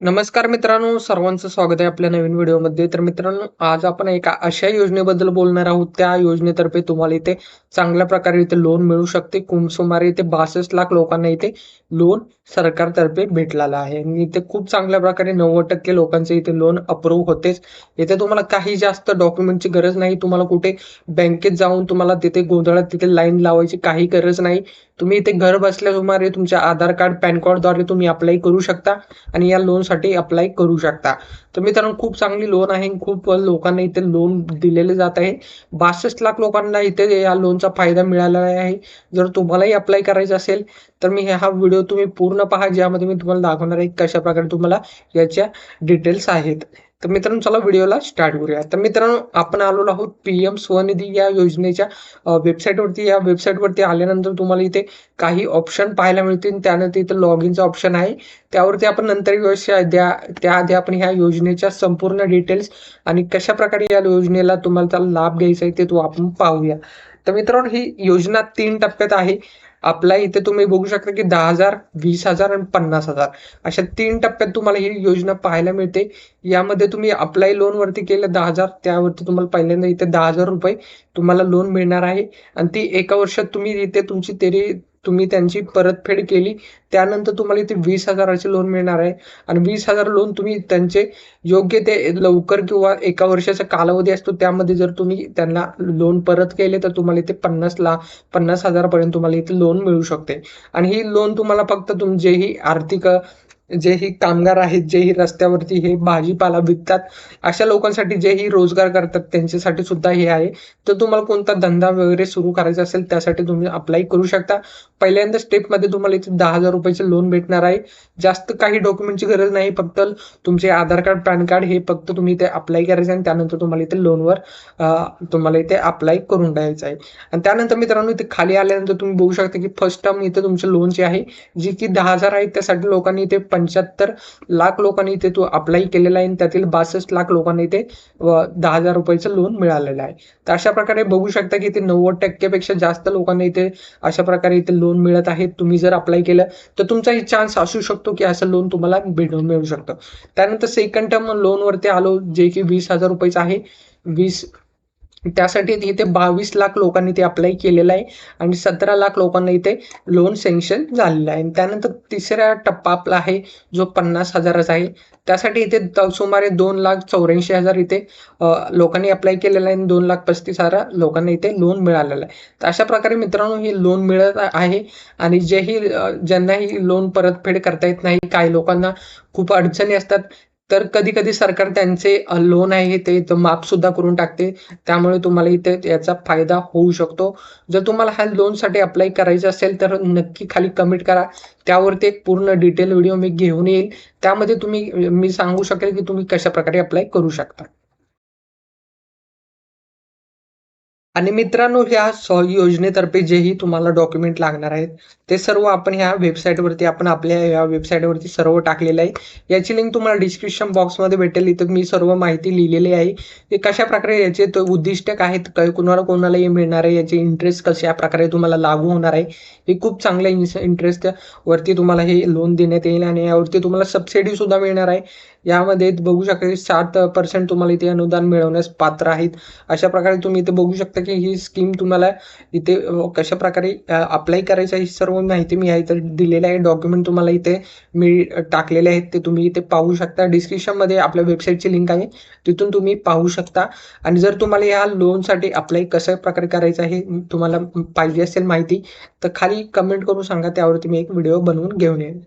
नमस्कार मित्रांनो, सर्वांचं स्वागत आहे आपल्या नवीन व्हिडिओमध्ये. तर मित्रांनो, आज आपण एका अशा योजनेबद्दल बोलणार आहोत. त्या योजनेतर्फे तुम्हाला इथे चांगल्या प्रकारे इथे लोन मिळू शकते. सुमारे इथे 62 लाख लोकांना इथे लोन सरकारतर्फे भेटलेलं आहे आणि इथे खूप चांगल्या प्रकारे 90% लोकांचे इथे लोन अप्रूव्ह होतेच. इथे तुम्हाला काही जास्त डॉक्युमेंटची गरज नाही. तुम्हाला कुठे बँकेत जाऊन तुम्हाला तिथे गोंधळात तिथे लाईन लावायची काही गरज नाही. तुम्ही इथे घर बसल्या सुमारे तुमच्या आधार कार्ड, पॅन कार्डद्वारे तुम्ही अप्लाय करू शकता आणि या लोनसाठी अप्लाय करू शकता. तर मित्रांनो, खूप चांगली लोन आहे. खूप लोकांना इथे लोन दिलेले जात आहे. 62 लाख लोकांना इथे या लोनचा फायदा मिळालेला आहे. जर तुम्हालाही अप्लाय करायचं असेल, तर हा व्हिडिओ तुम्ही पूर्ण पहा, ज्यामध्ये मी तुम्हाला दाखवणार आहे कशाप्रकारे तुम्हाला याच्या डिटेल्स आहेत. तर मित्रांनो, चला व्हिडिओला स्टार्ट करूया. तर मित्रांनो, आपण आलेलो आहोत पीएम स्वनिधी या योजनेच्या वेबसाईटवरती. या वेबसाईटवरती आल्यानंतर तुम्हाला इथे काही ऑप्शन पाहायला मिळतील. त्यानंतर इथे लॉग इनचा ऑप्शन आहे. त्यावरती आपण नंतर त्याआधी आपण ह्या योजनेच्या संपूर्ण डिटेल्स आणि कशाप्रकारे या योजनेला तुम्हाला लाभ घ्यायचा आहे ते आपण पाहूया. तर मित्रांनो, ही योजना 3 टप्प्यात आहे. अप्लाय इथे तुम्ही बघू शकता की 10,000, 20,000 आणि 50,000 अशा 3 टप्प्यात तुम्हाला ही योजना पाहायला मिळते. यामध्ये तुम्ही अप्लाय लोनवरती केलं 10,000, त्यावरती तुम्हाला पहिल्यांदा इथे ₹10,000 तुम्हाला लोन मिळणार आहे आणि ती एका वर्षात तुम्ही इथे तुम्ही त्यांची परतफेड केली, त्यानंतर तुम्हाला इथे 20,000चे लोन मिळणार आहे आणि 20,000 लोन तुम्ही त्यांचे योग्य ते लवकर किंवा एका वर्षाचा कालावधी असतो, त्यामध्ये जर तुम्ही त्यांना लोन परत केले तर तुम्हाला इथे 50,000 पर्यंत तुम्हाला इथे लोन मिळू शकते. आणि ही लोन तुम्हाला फक्त तुमचेही आर्थिक जेही कामगार आहेत, जेही रस्त्यावरती हे भाजीपाला विकतात, अशा लोकांसाठी जेही रोजगार करतात त्यांच्यासाठी सुद्धा हे आहे. तर तुम्हाला कोणता धंदा वगैरे सुरू करायचा असेल त्यासाठी तुम्ही अप्लाय करू शकता. पहिल्यांदा स्टेपमध्ये तुम्हाला इथे ₹10,000 लोन भेटणार आहे. जास्त काही डॉक्युमेंटची गरज नाही. फक्त तुमचे आधार कार्ड, पॅन कार्ड हे फक्त तुम्ही इथे अप्लाय करायचं आणि त्यानंतर तुम्हाला इथे लोनवर तुम्हाला इथे अप्लाय करून द्यायचं आहे. आणि त्यानंतर मित्रांनो, इथे खाली आल्यानंतर तुम्ही बघू शकता की फर्स्ट टर्म इथे तुमच्या लोनची आहे, जी की 10,000 आहे. त्यासाठी लोकांनी इथे 75 लाख लोकांनी इथे तो अप्लाय केलेला आहे आणि त्यातील 62 लाख लोकांना इथे ₹10,000 लोन मिळालेलं आहे. तर अशा प्रकारे बघू शकता की इथे 90% पेक्षा जास्त लोकांना इथे अशा प्रकारे इथे लोन मिळत आहे. तुम्ही जर अप्लाय केलं तर तुमचाही चान्स असू शकतो की असं लोन तुम्हाला मिळू शकतं. त्यानंतर सेकंड टर्म लोनवरती आलो, जे की ₹20,000 आहे. 20 त्यासाठी इथे 22 लाख लोकांनी ते अप्लाय केलेलं आहे आणि 17 लाख लोकांना इथे लोन सँक्शन झालेलं आहे. आणि त्यानंतर तिसरा टप्पा आपला आहे, जो 50,000चा आहे. त्यासाठी इथे सुमारे 2,84,000 इथे लोकांनी अप्लाय केलेलं आहे आणि 2,35,000 लोकांना इथे लोन मिळालेलं आहे. तर अशा प्रकारे मित्रांनो, हे लोन मिळत आहे. आणि ज्यांनाही लोन परतफेड करता येत नाही, काही लोकांना खूप अडचणी असतात, तर कधी-कधी सरकार त्यांचे लोन आहे ते माफसुद्धा करून टाकते. त्यामुळे तुम्हाला इथे याचा फायदा होऊ शकतो. जर तुम्हाला ह्या लोनसाठी अप्लाय करायचं असेल, तर नक्की खाली कमेंट करा. त्यावरती एक पूर्ण डिटेल व्हिडिओ मी घेऊन येईल. त्यामध्ये मी सांगू शकेल की तुम्ही कशाप्रकारे अप्लाय करू शकता. आणि मित्रांनो, योजनेतर्फे जेही तुम्हाला डॉक्युमेंट लागणार आहेत, ते सर्व आपण ह्या वेबसाईटवरती आपल्या या वेबसाईटवरती सर्व टाकलेलं आहे. याची लिंक तुम्हाला डिस्क्रिप्शन बॉक्समध्ये भेटेल. इथं मी सर्व माहिती लिहिलेली आहे, की कशाप्रकारे याचे उद्दिष्ट काय आहेत, कोणाला हे मिळणार आहे, याचे इंटरेस्ट कशाप्रकारे तुम्हाला लागू होणार आहे. हे खूप चांगल्या इंटरेस्ट वरती तुम्हाला हे लोन देण्यात येईल आणि यावरती तुम्हाला सबसिडी सुद्धा मिळणार आहे. यामध्ये बघू शकता की 7% तुम्हाला इथे अनुदान मिळवण्यास पात्र आहेत. अशा प्रकारे तुम्ही इथे बघू शकता की ही स्कीम तुम्हाला इथे कशाप्रकारे अप्लाय करायचं ही सर्व माहिती मी इथे दिलेली आहे. डॉक्युमेंट तुम्हाला इथे मी टाकलेले आहेत, ते तुम्ही इथे पाहू शकता. डिस्क्रिप्शनमध्ये आपल्या वेबसाईटची लिंक आहे, तिथून तुम्ही पाहू शकता. आणि जर तुम्हाला या लोनसाठी अप्लाय कशा प्रकारे करायचं आहे तुम्हाला पाहिजे असेल माहिती, तर खाली कमेंट करून सांगा. त्यावरती मी एक व्हिडिओ बनवून घेऊन येईन.